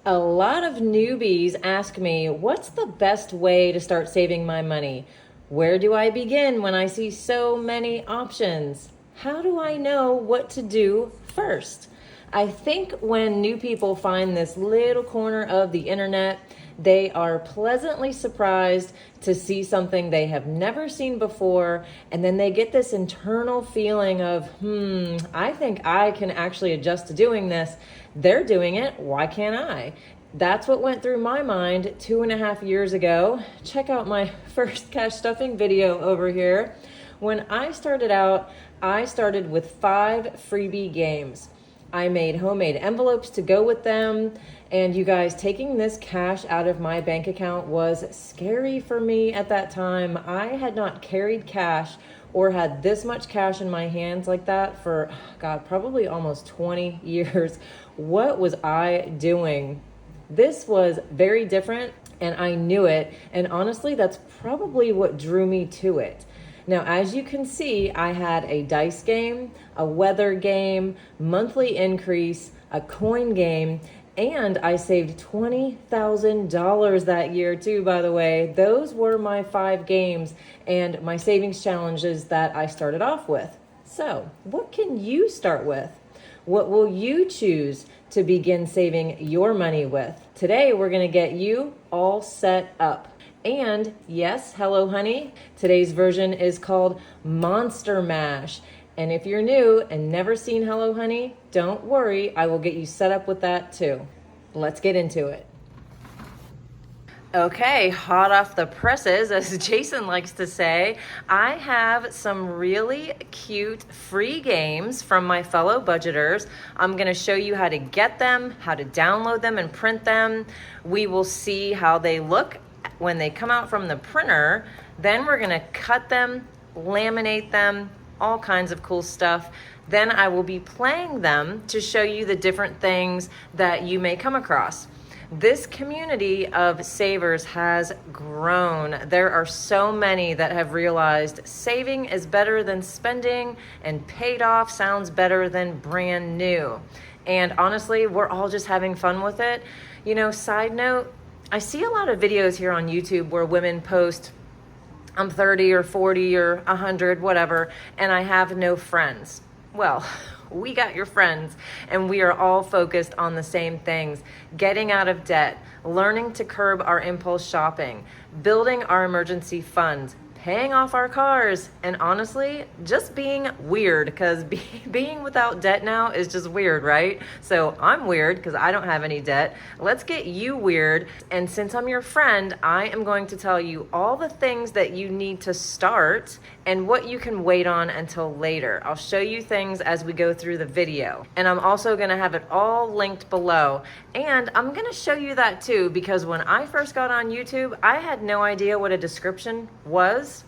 A lot of newbies ask me, what's the best way to start saving my money? Where do I begin when I see so many options? How do I know what to do first? I think when new people find this little corner of the internet, they are pleasantly surprised to see something they have never seen before, and then they get this internal feeling of, I think I can actually adjust to doing this. They're doing it, why can't I? That's what went through my mind 2.5 years ago. Check out my first cash stuffing video over here. When I started out, I started with 5 freebie games. I made homemade envelopes to go with them. And you guys, taking this cash out of my bank account was scary for me at that time. I had not carried cash or had this much cash in my hands like that for, God, probably almost 20 years. What was I doing? This was very different, and I knew it. And honestly, that's probably what drew me to it. Now, as you can see, I had a dice game, a weather game, monthly increase, a coin game, and I saved $20,000 that year too, by the way. Those were my 5 games and my savings challenges that I started off with. So, what can you start with? What will you choose to begin saving your money with? Today, we're gonna get you all set up. And yes, hello honey, today's version is called Monster Mash. And if you're new and never seen Hello Honey, don't worry, I will get you set up with that too. Let's get into it. Okay, hot off the presses, as Jason likes to say, I have some really cute free games from my fellow budgeters. I'm going to show you how to get them, how to download them and print them. We will see how they look when they come out from the printer. Then we're going to cut them, laminate them, all kinds of cool stuff. Then I will be playing them to show you the different things that you may come across. This community of savers has grown. There are so many that have realized saving is better than spending, and paid off sounds better than brand new. And honestly, we're all just having fun with it. You know, side note, I see a lot of videos here on YouTube where women post, I'm 30 or 40 or 100, whatever, and I have no friends. Well, we got your friends, and we are all focused on the same things: getting out of debt, learning to curb our impulse shopping, building our emergency fund, paying off our cars, and honestly, just being weird, because being without debt now is just weird, right? So I'm weird because I don't have any debt. Let's get you weird. And since I'm your friend, I am going to tell you all the things that you need to start and what you can wait on until later. I'll show you things as we go through the video. And I'm also going to have it all linked below. And I'm going to show you that too, because when I first got on YouTube, I had no idea what a description was.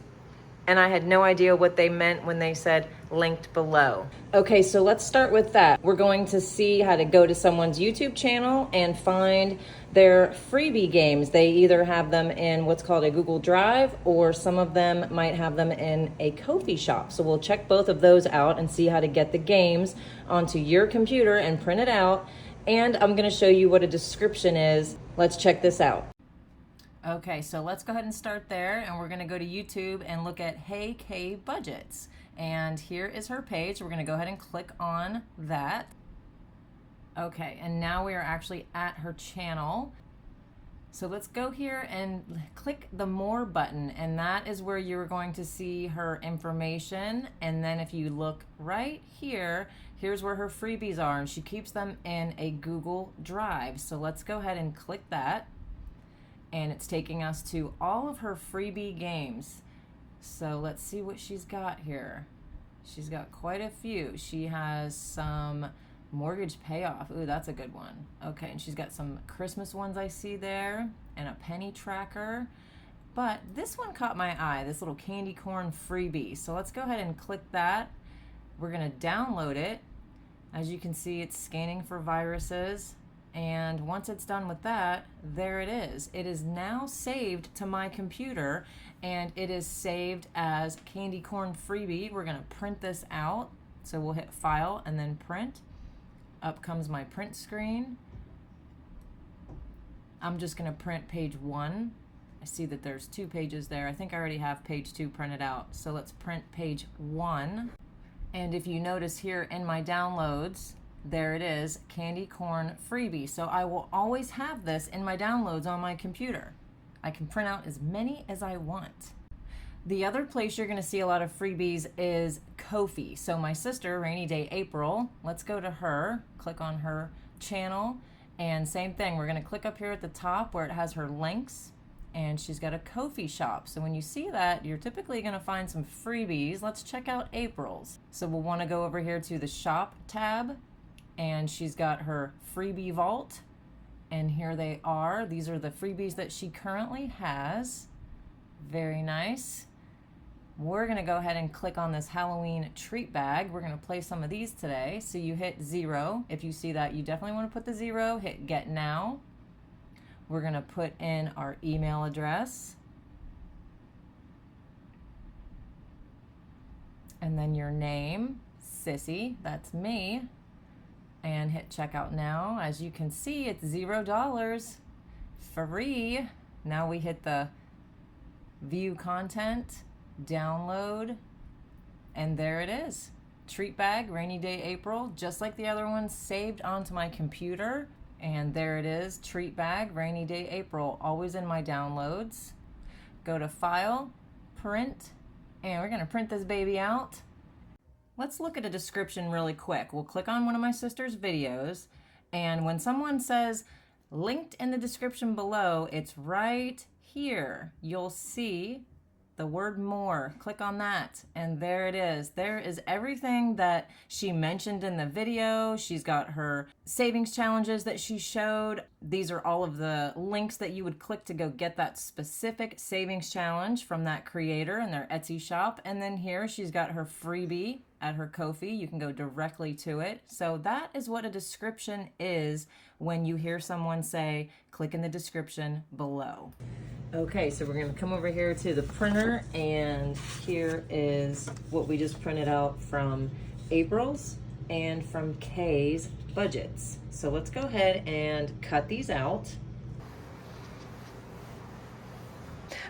And I had no idea what they meant when they said linked below. Okay, so let's start with that. We're going to see how to go to someone's YouTube channel and find their freebie games. They either have them in what's called a Google Drive, or some of them might have them in a Ko-fi shop. So we'll check both of those out and see how to get the games onto your computer and print it out. And I'm gonna show you what a description is. Let's check this out. Okay, so let's go ahead and start there, and we're going to go to YouTube and look at Hey K Budgets. And here is her page. We're going to go ahead and click on that. Okay, and now we are actually at her channel. So let's go here and click the More button, and that is where you're going to see her information. And then if you look right here, here's where her freebies are, and she keeps them in a Google Drive. So let's go ahead and click that. And it's taking us to all of her freebie games. So let's see what she's got here. She's got quite a few. She has some mortgage payoff. Ooh, that's a good one. Okay, and she's got some Christmas ones I see there, and a penny tracker. But this one caught my eye, this little candy corn freebie. So let's go ahead and click that. We're gonna download it. As you can see, it's scanning for viruses. And once it's done with that, there it is. It is now saved to my computer, and it is saved as candy corn freebie. We're gonna print this out. So we'll hit File and then Print. Up comes my print screen. I'm just gonna print page 1. I see that there's 2 pages there. I think I already have page 2 printed out. So let's print page 1. And if you notice here in my downloads, there it is, candy corn freebie. So I will always have this in my downloads on my computer. I can print out as many as I want. The other place you're gonna see a lot of freebies is Ko-fi. So my sister, Rainy Day April, let's go to her, click on her channel, and same thing, we're gonna click up here at the top where it has her links, and she's got a Ko-fi shop. So when you see that, you're typically gonna find some freebies. Let's check out April's. So we'll wanna go over here to the shop tab, and she's got her freebie vault, and here they are. These are the freebies that she currently has. Very nice. We're gonna go ahead and click on this Halloween treat bag. We're gonna play some of these today. So you hit 0. If you see that, you definitely wanna put the 0, hit get now. We're gonna put in our email address. And then your name, Sissy, that's me. And hit checkout now. As you can see, it's $0, free. Now we hit the view content, download, and there it is. Treat bag, Rainy Day April, just like the other ones, saved onto my computer. And there it is, treat bag, Rainy Day April, always in my downloads. Go to File, Print, and we're gonna print this baby out. Let's look at a description really quick. We'll click on one of my sister's videos, and when someone says linked in the description below, it's right here. You'll see the word more. Click on that, and there it is. There is everything that she mentioned in the video. She's got her savings challenges that she showed. These are all of the links that you would click to go get that specific savings challenge from that creator in their Etsy shop. And then here she's got her freebie at her Ko-fi. You can go directly to it. So that is what a description is when you hear someone say, click in the description below. Okay, so we're gonna come over here to the printer, and here is what we just printed out from April's and from Kay's budgets. So let's go ahead and cut these out.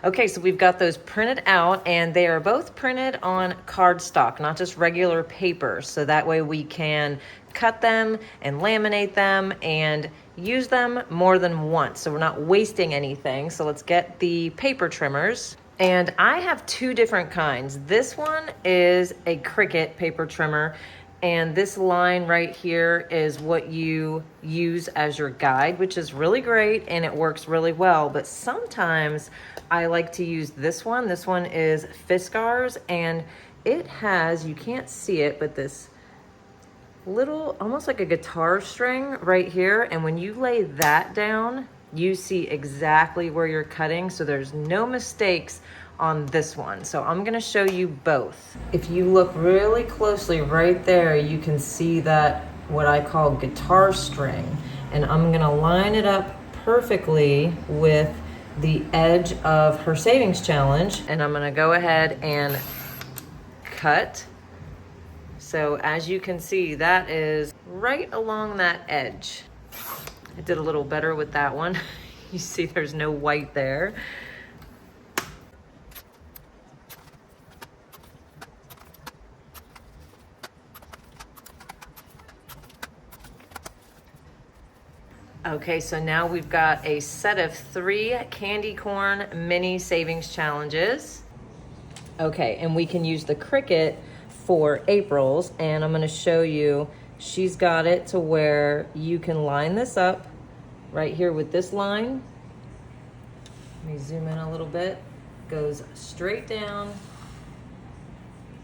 Okay, so we've got those printed out, and they are both printed on cardstock, not just regular paper. So that way we can cut them and laminate them and use them more than once. So we're not wasting anything. So let's get the paper trimmers. And I have 2 different kinds. This one is a Cricut paper trimmer, and this line right here is what you use as your guide, which is really great and it works really well. But sometimes I like to use this one. This one is Fiskars, and it has, you can't see it, but this little, almost like a guitar string right here. And when you lay that down, you see exactly where you're cutting. So there's no mistakes on this one. So I'm gonna show you both. If you look really closely right there, you can see that what I call guitar string. And I'm gonna line it up perfectly with the edge of her savings challenge. And I'm gonna go ahead and cut. So as you can see, that is right along that edge. I did a little better with that one. You see there's no white there. Okay, so now we've got a set of 3 candy corn mini savings challenges. Okay, and we can use the Cricut for April's, and I'm gonna show you, she's got it to where you can line this up right here with this line. Let me zoom in a little bit. Goes straight down,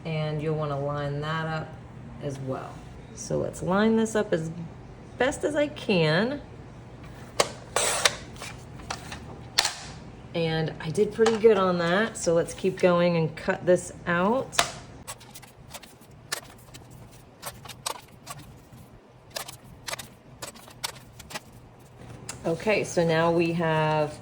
and you'll wanna line that up as well. So let's line this up as best as I can. And I did pretty good on that, so let's keep going and cut this out. Okay, so now we have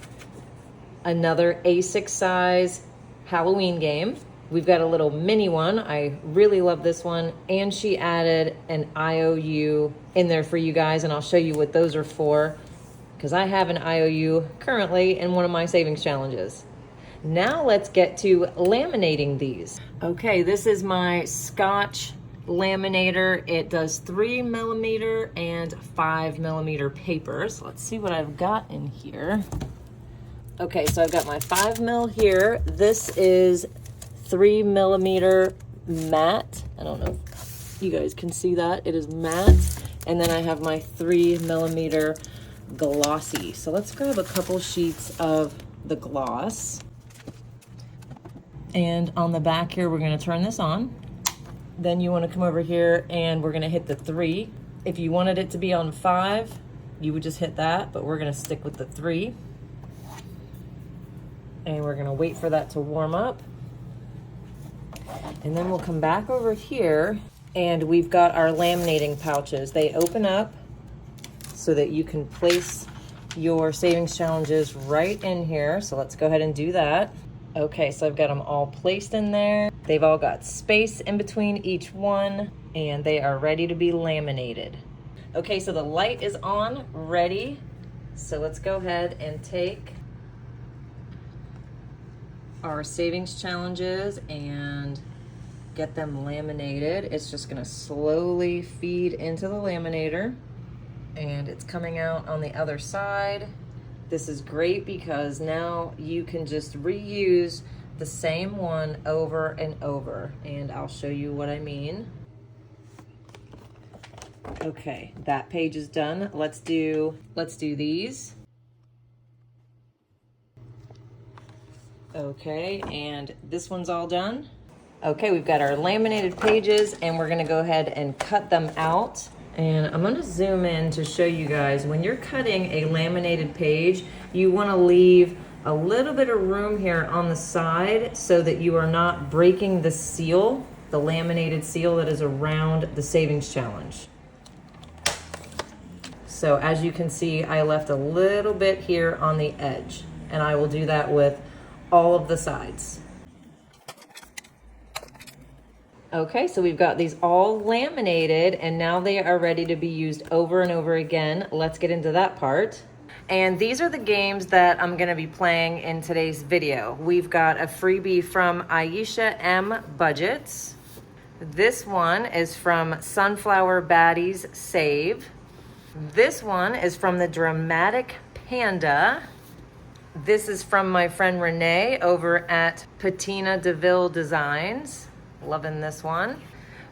another A6 size Halloween game. We've got a little mini one. I really love this one. And she added an IOU in there for you guys, and I'll show you what those are for, because I have an IOU currently in one of my savings challenges. Now let's get to laminating these. Okay, this is my Scotch laminator. It does 3mm and 5mm papers. Let's see what I've got in here. Okay, so I've got my 5mm here. This is 3mm matte. I don't know if you guys can see that. It is matte. And then I have my 3mm glossy. So let's grab a couple sheets of the gloss. And on the back here, we're gonna turn this on. Then you wanna come over here and we're gonna hit the 3. If you wanted it to be on 5, you would just hit that, but we're gonna stick with the 3. And we're gonna wait for that to warm up. And then we'll come back over here and we've got our laminating pouches. They open up so that you can place your savings challenges right in here. So let's go ahead and do that. Okay, so I've got them all placed in there. They've all got space in between each one, and they are ready to be laminated. Okay, so the light is on, ready. So let's go ahead and take our savings challenges and get them laminated. It's just gonna slowly feed into the laminator, and it's coming out on the other side. This is great because now you can just reuse the same one over and over, and I'll show you what I mean. Okay, that page is done. Let's do these. Okay, and this one's all done. Okay, we've got our laminated pages and we're gonna go ahead and cut them out. And I'm gonna zoom in to show you guys, when you're cutting a laminated page, you wanna leave a little bit of room here on the side so that you are not breaking the seal, the laminated seal that is around the savings challenge. So as you can see, I left a little bit here on the edge, and I will do that with all of the sides. Okay, so we've got these all laminated and now they are ready to be used over and over again. Let's get into that part. And these are the games that I'm gonna be playing in today's video. We've got a freebie from Aisha M. Budgets. This one is from Sunflower Baddies Save. This one is from the Dramatic Panda. This is from my friend Renee over at Patina DeVille Designs. Loving this one.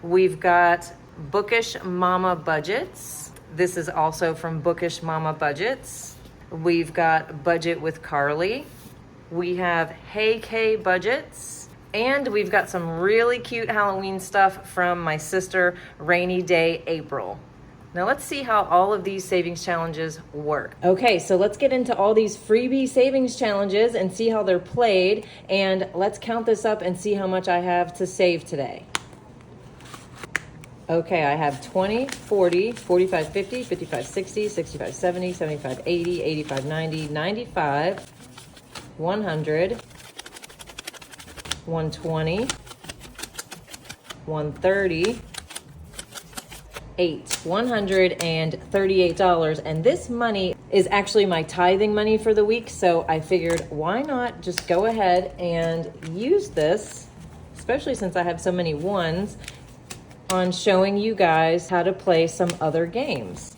We've got Bookish Mama Budgets. This is also from Bookish Mama Budgets. We've got Budget with Carly. We have Hey K Budgets. And we've got some really cute Halloween stuff from my sister Rainy Day April. Now let's see how all of these savings challenges work. Okay, so let's get into all these freebie savings challenges and see how they're played. And let's count this up and see how much I have to save today. Okay, I have 20, 40, 45, 50, 55, 60, 65, 70, 75, 80, 85, 90, 95, 100, 120, 130, $138, and this money is actually my tithing money for the week, so I figured why not just go ahead and use this, especially since I have so many ones, on showing you guys how to play some other games.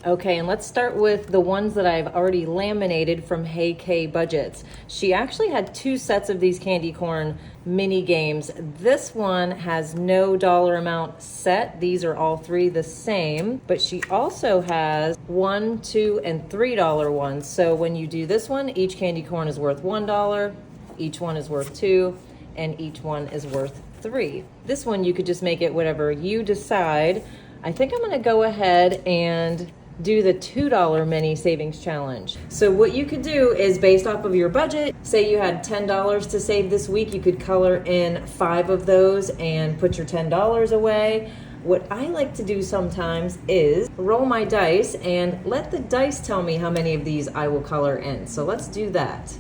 Okay, and let's start with the ones that I've already laminated from Hey K Budgets. She actually had 2 sets of these candy corn mini games. This one has no dollar amount set. These are all 3 the same, but she also has $1, $2, and $3 ones. So when you do this one, each candy corn is worth $1, each one is worth $2, and each one is worth $3. This one you could just make it whatever you decide. I think I'm gonna go ahead and do the $2 mini savings challenge. So what you could do is, based off of your budget, say you had $10 to save this week, you could color in 5 of those and put your $10 away. What I like to do sometimes is roll my dice and let the dice tell me how many of these I will color in. So let's do that.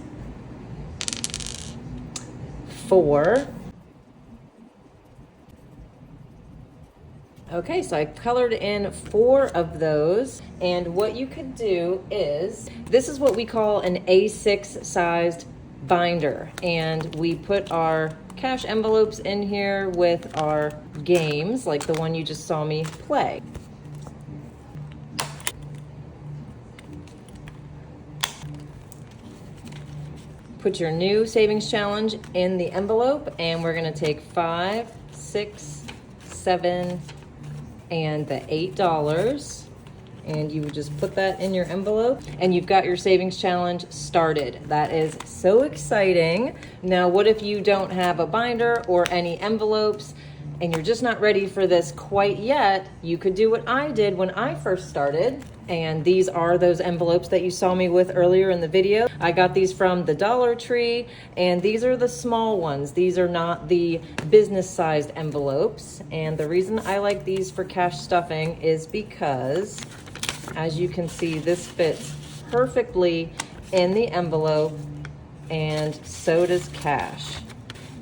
4. Okay, so I colored in 4 of those, and what you could do is, this is what we call an A6 sized binder, and we put our cash envelopes in here with our games, like the one you just saw me play. Put your new savings challenge in the envelope, and we're gonna take 5, 6, 7, and the $8, and you would just put that in your envelope, and you've got your savings challenge started. That is so exciting. Now, what if you don't have a binder or any envelopes and you're just not ready for this quite yet? You could do what I did when I first started. And these are those envelopes that you saw me with earlier in the video. I got these from the Dollar Tree, and these are the small ones. These are not the business-sized envelopes. And the reason I like these for cash stuffing is because, as you can see, this fits perfectly in the envelope, and so does cash.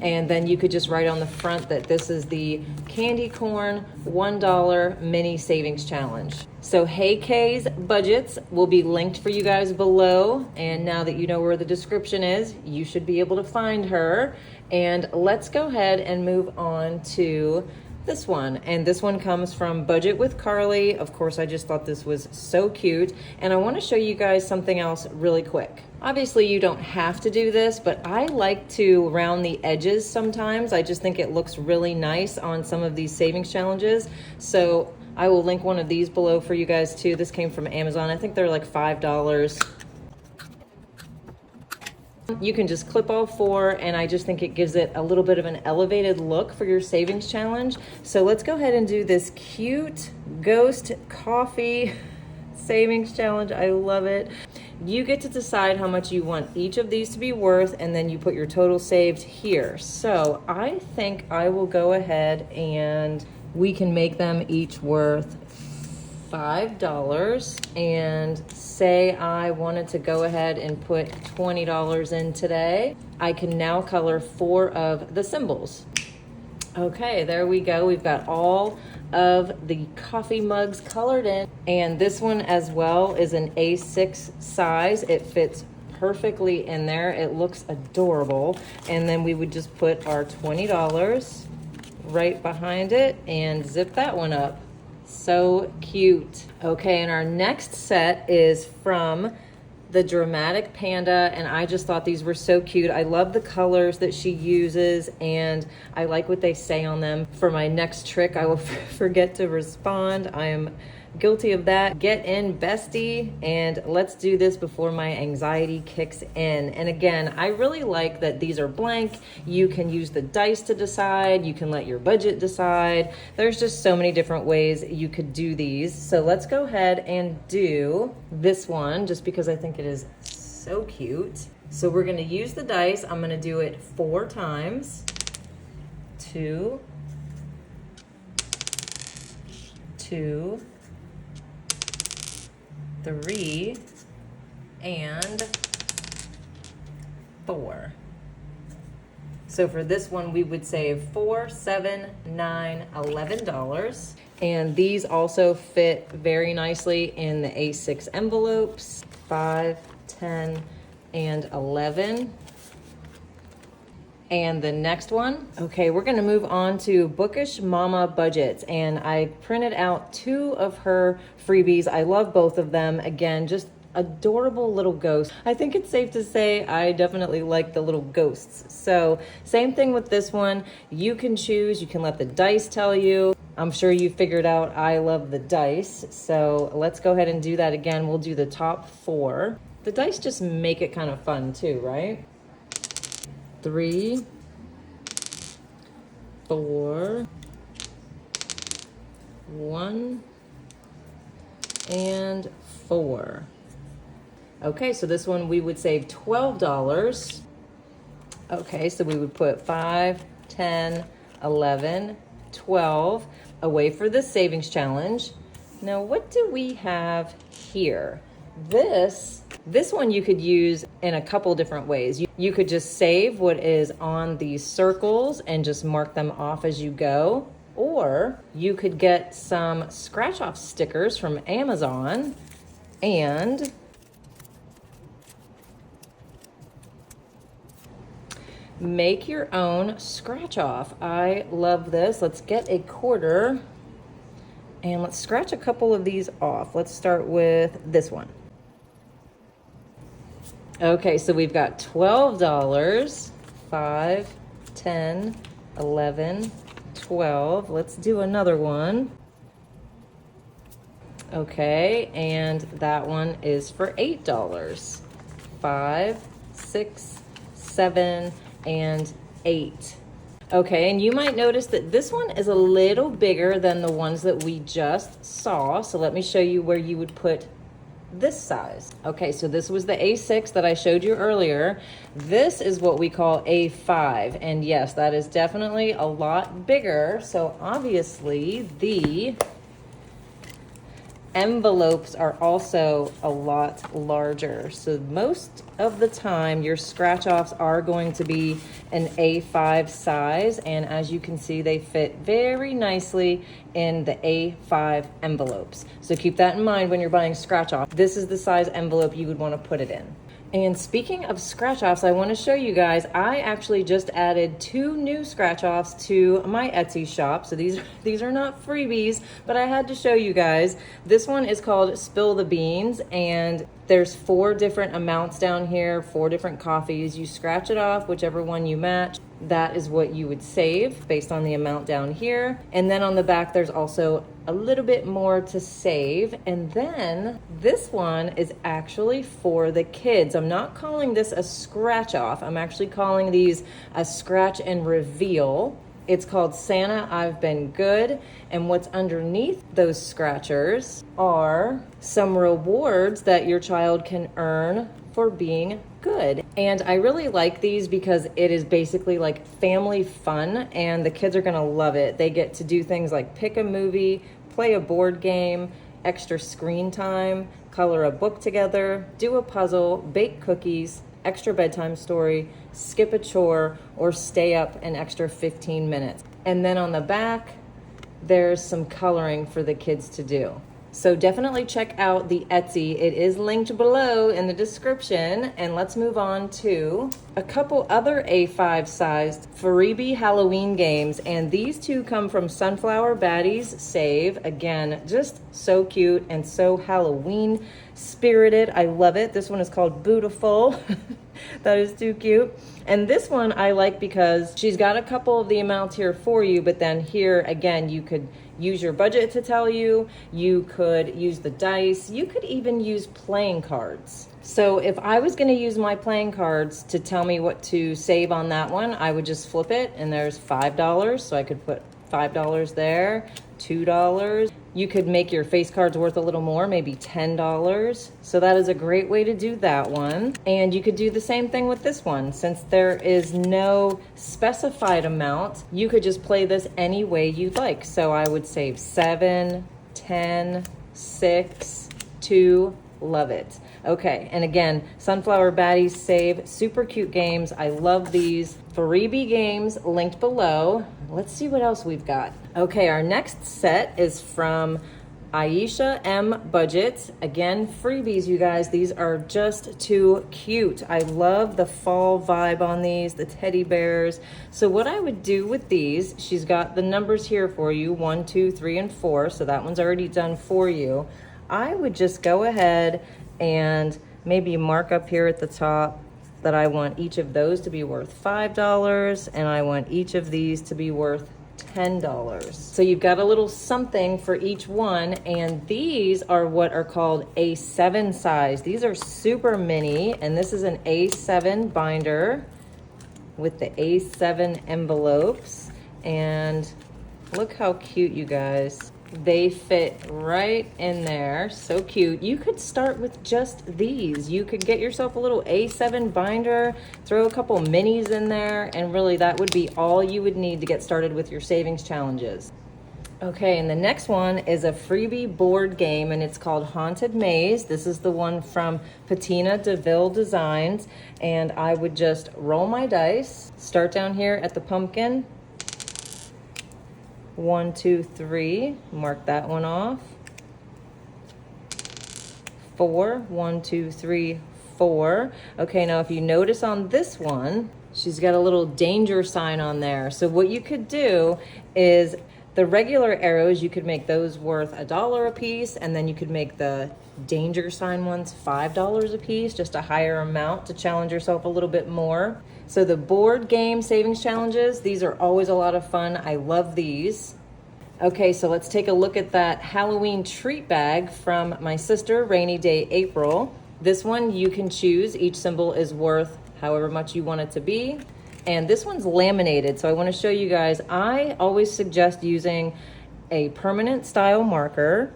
And then you could just write on the front that this is the Candy Corn $1 Mini Savings Challenge. So Hey Kay's budgets will be linked for you guys below. And now that you know where the description is, you should be able to find her. And let's go ahead and move on to this one. And this one comes from Budget with Carly. Of course, I just thought this was so cute. And I want to show you guys something else really quick. Obviously, you don't have to do this, but I like to round the edges sometimes. I just think it looks really nice on some of these savings challenges. So I will link one of these below for you guys too. This came from Amazon. I think they're like $5. You can just clip all 4, and I just think it gives it a little bit of an elevated look for your savings challenge. So let's go ahead and do this cute ghost coffee savings challenge. I love it. You get to decide how much you want each of these to be worth, and then you put your total saved here. So I think I will go ahead and we can make them each worth $5, and say I wanted to go ahead and put $20 in today. I can now color 4 of the symbols. Okay, there we go. We've got all of the coffee mugs colored in, and this one as well is an A6 size. It fits perfectly in there. It looks adorable. And then we would just put our $20 right behind it and zip that one up. So cute. Okay, and our next set is from the Dramatic Panda, and I just thought these were so cute. I love the colors that she uses, and I like what they say on them. For my next trick, I will forget to respond. I am guilty of that. Get in, bestie, and let's do this before my anxiety kicks in. And again, I really like that these are blank. You can use the dice to decide. You can let your budget decide. There's just so many different ways you could do these. So let's go ahead and do this one, just because I think it is so cute. So we're gonna use the dice. I'm gonna do it 4 times. 2, 2, 3, and 4. So for this one, we would save $4, $7, $9, $11. And these also fit very nicely in the A6 envelopes, 5, 10, and 11. And the next one, okay, we're gonna move on to Bookish Mama Budgets, and I printed out 2 of her freebies. I love both of them. Again, just adorable little ghosts. I think it's safe to say I definitely like the little ghosts. So same thing with this one. You can choose, you can let the dice tell you. I'm sure you figured out I love the dice. So let's go ahead and do that again. We'll do the top 4. The dice just make it kind of fun too, right? 3, 4, 1, and 4. Okay, so this one we would save $12. Okay, so we would put 5, 10, 11, 12 away for the savings challenge. Now, what do we have here? This one you could use in a couple different ways. You could just save what is on these circles and just mark them off as you go. Or you could get some scratch off stickers from Amazon and make your own scratch off. I love this. Let's get a quarter and let's scratch a couple of these off. Let's start with this one. Okay, so we've got $12, 5, 10, 11, 12. Let's do another one. Okay, and that one is for $8. 5, 6, 7, and 8. Okay, and you might notice that this one is a little bigger than the ones that we just saw. So let me show you where you would put this size. Okay, so this was the A6 that I showed you earlier. This is what we call A5. And yes, that is definitely a lot bigger. So obviously the envelopes are also a lot larger. So most of the time your scratch offs are going to be an A5 size, and as you can see they fit very nicely in the A5 envelopes. So keep that in mind when you're buying scratch off. This is the size envelope you would want to put it in. And speaking of scratch offs, I want to show you guys, I actually just added 2 new scratch offs to my Etsy shop. So these are not freebies, but I had to show you guys. This one is called Spill the Beans, and there's 4 different amounts down here, 4 different coffees. You scratch it off, whichever one you match. That is what you would save based on the amount down here. And then on the back, there's also a little bit more to save. And then this one is actually for the kids. I'm not calling this a scratch off. I'm actually calling these a scratch and reveal. It's called Santa, I've Been Good. And what's underneath those scratchers are some rewards that your child can earn for being good. And I really like these because it is basically like family fun, and the kids are gonna love it. They get to do things like pick a movie, play a board game, extra screen time, color a book together, do a puzzle, bake cookies, extra bedtime story, skip a chore, or stay up an extra 15 minutes. And then on the back, there's some coloring for the kids to do. So definitely check out the Etsy. It is linked below in the description. And let's move on to a couple other A5 sized freebie Halloween games. And these 2 come from Sunflower Baddies Save. Again, just so cute and so Halloween spirited. I love it. This one is called Bootiful. That is too cute. And this one I like because she's got a couple of the amounts here for you, but then here again, you could use your budget to tell you, you could use the dice, you could even use playing cards. So if I was gonna use my playing cards to tell me what to save on that one, I would just flip it and there's $5. So I could put $5 there, $2. You could make your face cards worth a little more, maybe $10. So that is a great way to do that one. And you could do the same thing with this one. Since there is no specified amount, you could just play this any way you'd like. So I would save 7, 10, 6, 2, love it. Okay, and again, Sunflower Baddies Save, super cute games. I love these. Freebie games linked below. Let's see what else we've got. Okay, our next set is from Aisha M. Budget. Again, freebies, you guys. These are just too cute. I love the fall vibe on these, the teddy bears. So what I would do with these, she's got the numbers here for you, 1, 2, 3, and 4. So that one's already done for you. I would just go ahead and maybe mark up here at the top that I want each of those to be worth $5 and I want each of these to be worth $10. So you've got a little something for each one, and these are what are called A7 size. These are super mini, and this is an A7 binder with the A7 envelopes, and look how cute, you guys. They fit right in there, so cute. You could start with just these. You could get yourself a little A7 binder, throw a couple minis in there, and really that would be all you would need to get started with your savings challenges. Okay, and the next one is a freebie board game, and it's called Haunted Maze. This is the one from Patina DeVille Designs, and I would just roll my dice, start down here at the pumpkin, 1, 2, 3. Mark that one off. 4, 1, 2, 3, 4. Okay, now if you notice on this one, she's got a little danger sign on there. So what you could do is the regular arrows, you could make those worth $1 a piece, and then you could make the danger sign ones $5 a piece, just a higher amount to challenge yourself a little bit more. So the board game savings challenges, these are always a lot of fun. I love these. Okay, so let's take a look at that Halloween treat bag from my sister, Rainy Day April. This one you can choose. Each symbol is worth however much you want it to be. And this one's laminated, so I want to show you guys. I always suggest using a permanent style marker.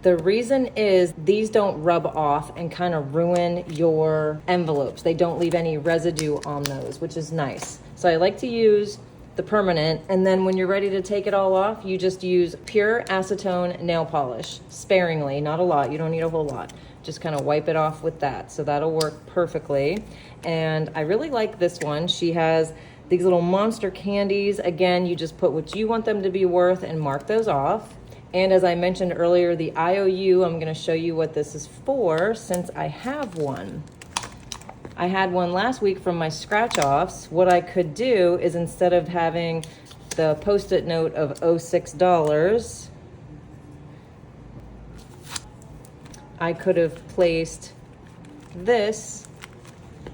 The reason is these don't rub off and kind of ruin your envelopes. They don't leave any residue on those, which is nice. So I like to use the permanent, and then when you're ready to take it all off, you just use pure acetone nail polish, sparingly, not a lot. You don't need a whole lot. Just kind of wipe it off with that. So that'll work perfectly. And I really like this one. She has these little monster candies. Again, you just put what you want them to be worth and mark those off. And as I mentioned earlier, the IOU, I'm going to show you what this is for since I have one. I had one last week from my scratch offs. What I could do is, instead of having the post-it note of $06, I could have placed this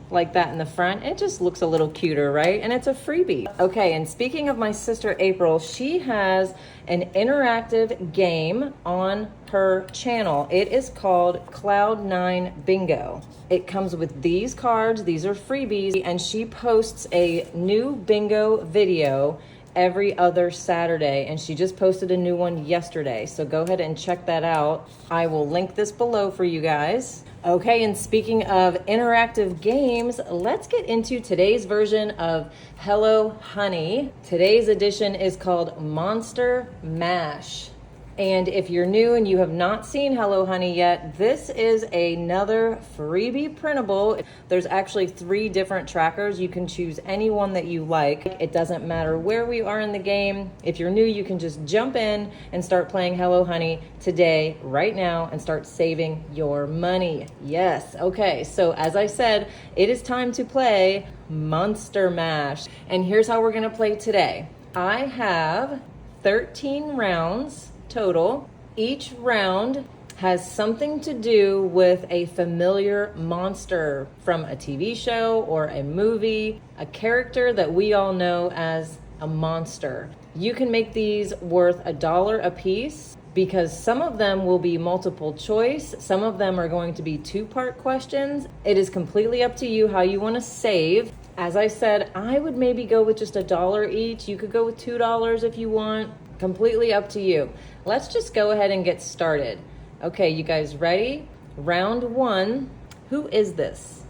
like that in the front. It just looks a little cuter, right? And it's a freebie. Okay, and speaking of my sister April, she has an interactive game on her channel. It is called Cloud9 Bingo. It comes with these cards. These are freebies, and she posts a new bingo video every other Saturday, and she just posted a new one yesterday. So go ahead and check that out. I will link this below for you guys. Okay, and speaking of interactive games, let's get into today's version of Hello Honey. Today's edition is called Monster Mash. And if you're new and you have not seen Hello Honey yet, this is another freebie printable. There's actually 3 different trackers. You can choose any one that you like. It doesn't matter where we are in the game. If you're new, you can just jump in and start playing Hello Honey today, right now, and start saving your money. Yes, okay, so as I said, it is time to play Monster Mash. And here's how we're gonna play today. I have 13 rounds total. Each round has something to do with a familiar monster from a TV show or a movie, a character that we all know as a monster. You can make these worth $1 a piece because some of them will be multiple choice. Some of them are going to be 2-part questions. It is completely up to you how you want to save. As I said, I would maybe go with just $1 each. You could go with $2 if you want. Completely up to you. Let's just go ahead and get started. Okay, you guys ready? Round 1, who is this?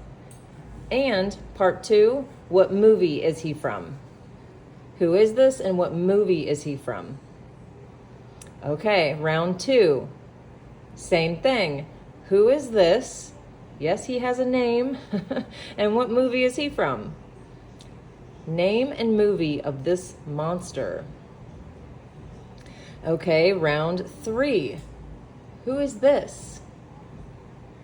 And part 2, what movie is he from? Who is this and what movie is he from? Okay, round 2, same thing. Who is this? Yes, he has a name. And what movie is he from? Name and movie of this monster. Okay, round 3. Who is this?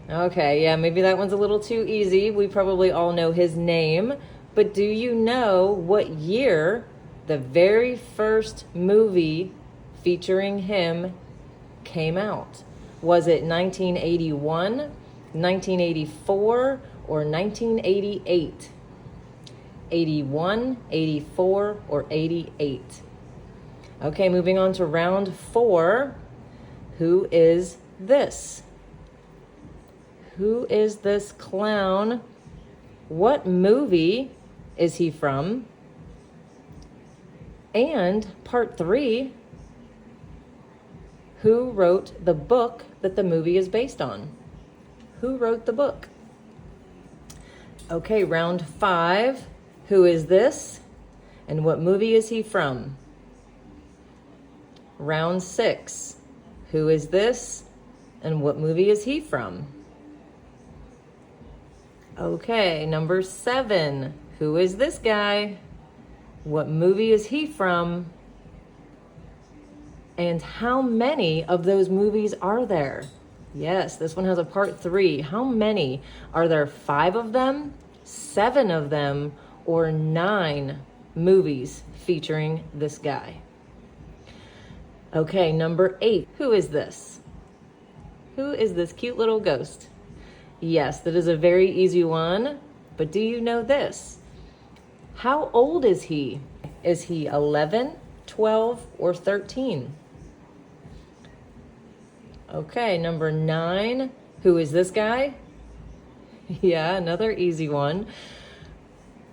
Okay, yeah, maybe that one's a little too easy. We probably all know his name, but do you know what year the very first movie featuring him came out? Was it 1981, 1984, or 1988? 81, 84, or 88? Okay, moving on to round 4. Who is this? Who is this clown? What movie is he from? And part 3, who wrote the book that the movie is based on? Who wrote the book? Okay, round 5. Who is this? And what movie is he from? Round 6. Who is this? And what movie is he from? Okay, number 7. Who is this guy? What movie is he from? And how many of those movies are there? Yes, this one has a part 3. How many? Are there 5 of them, 7 of them, or 9 movies featuring this guy? Okay, number 8. Who is this? Who is this cute little ghost? Yes, that is a very easy one, but do you know this? How old is he? Is he 11, 12, or 13? Okay, number 9. Who is this guy? Yeah, another easy one.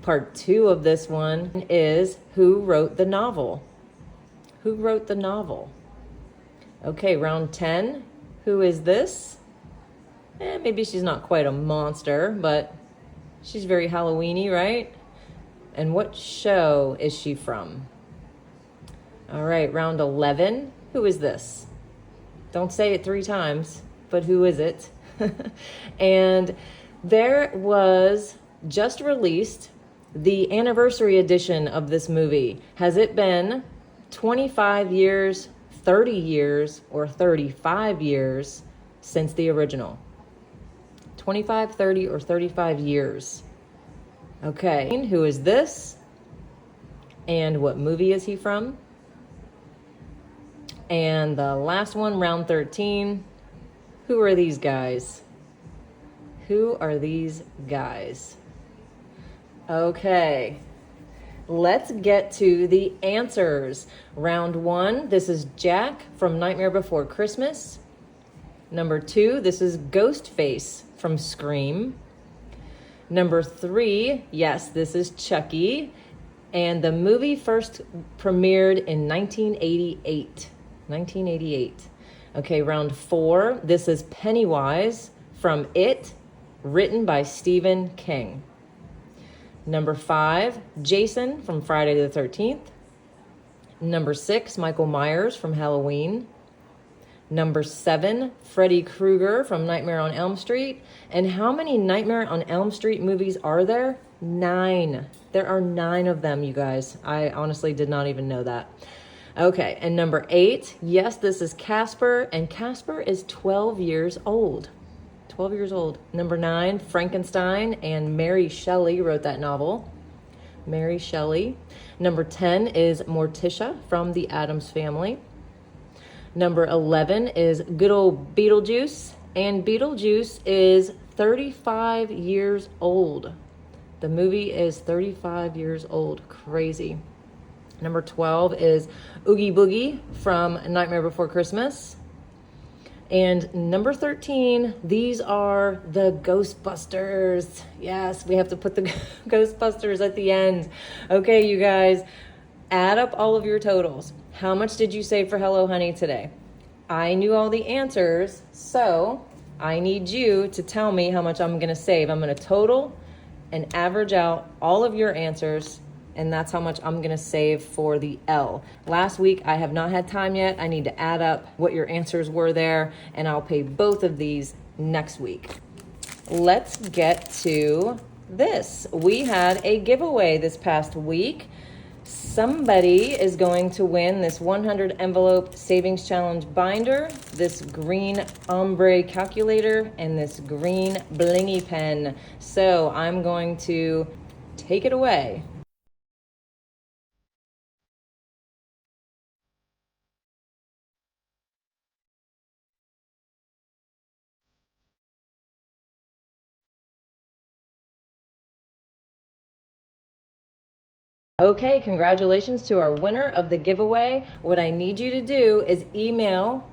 Part 2 of this one is who wrote the novel? Who wrote the novel? Okay, round 10. Who is this? Maybe she's not quite a monster, but she's very Halloween-y, right? And what show is she from? All right, round 11. Who is this? Don't say it 3 times, but who is it? And there was just released the anniversary edition of this movie. Has it been 25 years, 30 years, or 35 years since the original? 25, 30, or 35 years. Okay, who is this? And what movie is he from? And the last one, round 13. Who are these guys? Who are these guys? Okay, let's get to the answers. Round 1, this is Jack from Nightmare Before Christmas. Number 2, this is Ghostface from Scream. Number 3, yes, this is Chucky. And the movie first premiered in 1988. 1988. Okay, round 4, this is Pennywise from It, written by Stephen King. Number 5, Jason from Friday the 13th. Number 6, Michael Myers from Halloween. Number 7, Freddy Krueger from Nightmare on Elm Street. And how many Nightmare on Elm Street movies are there? 9. There are 9 of them, you guys. I honestly did not even know that. Okay, and number 8, yes, this is Casper, and Casper is 12 years old. 12 years old. Number 9, Frankenstein, and Mary Shelley wrote that novel. Mary Shelley. Number 10 is Morticia from the Addams Family. Number 11 is good old Beetlejuice, and Beetlejuice is 35 years old. The movie is 35 years old. Crazy. Number 12 is Oogie Boogie from Nightmare Before Christmas. And number 13, these are the Ghostbusters. Yes, we have to put the Ghostbusters at the end. Okay, you guys, add up all of your totals. How much did you save for Hello Honey today? I knew all the answers, so I need you to tell me how much I'm going to save. I'm going to total and average out all of your answers, and that's how much I'm gonna save for the L. Last week, I have not had time yet. I need to add up what your answers were there, and I'll pay both of these next week. Let's get to this. We had a giveaway this past week. Somebody is going to win this 100 envelope savings challenge binder, this green ombre calculator, and this green blingy pen. So I'm going to take it away. Okay, congratulations to our winner of the giveaway. What I need you to do is email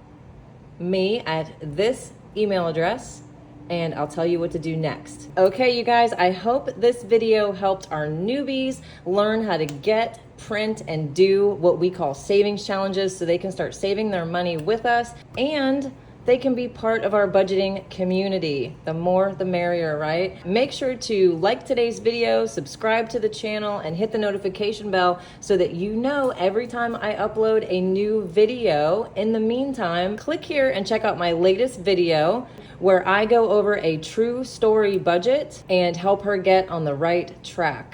me at this email address, and I'll tell you what to do next. Okay, you guys, I hope this video helped our newbies learn how to get, print, and do what we call savings challenges so they can start saving their money with us, and they can be part of our budgeting community. The more, the merrier, right? Make sure to like today's video, subscribe to the channel, and hit the notification bell so that you know every time I upload a new video. In the meantime, click here and check out my latest video where I go over a true story budget and help her get on the right track.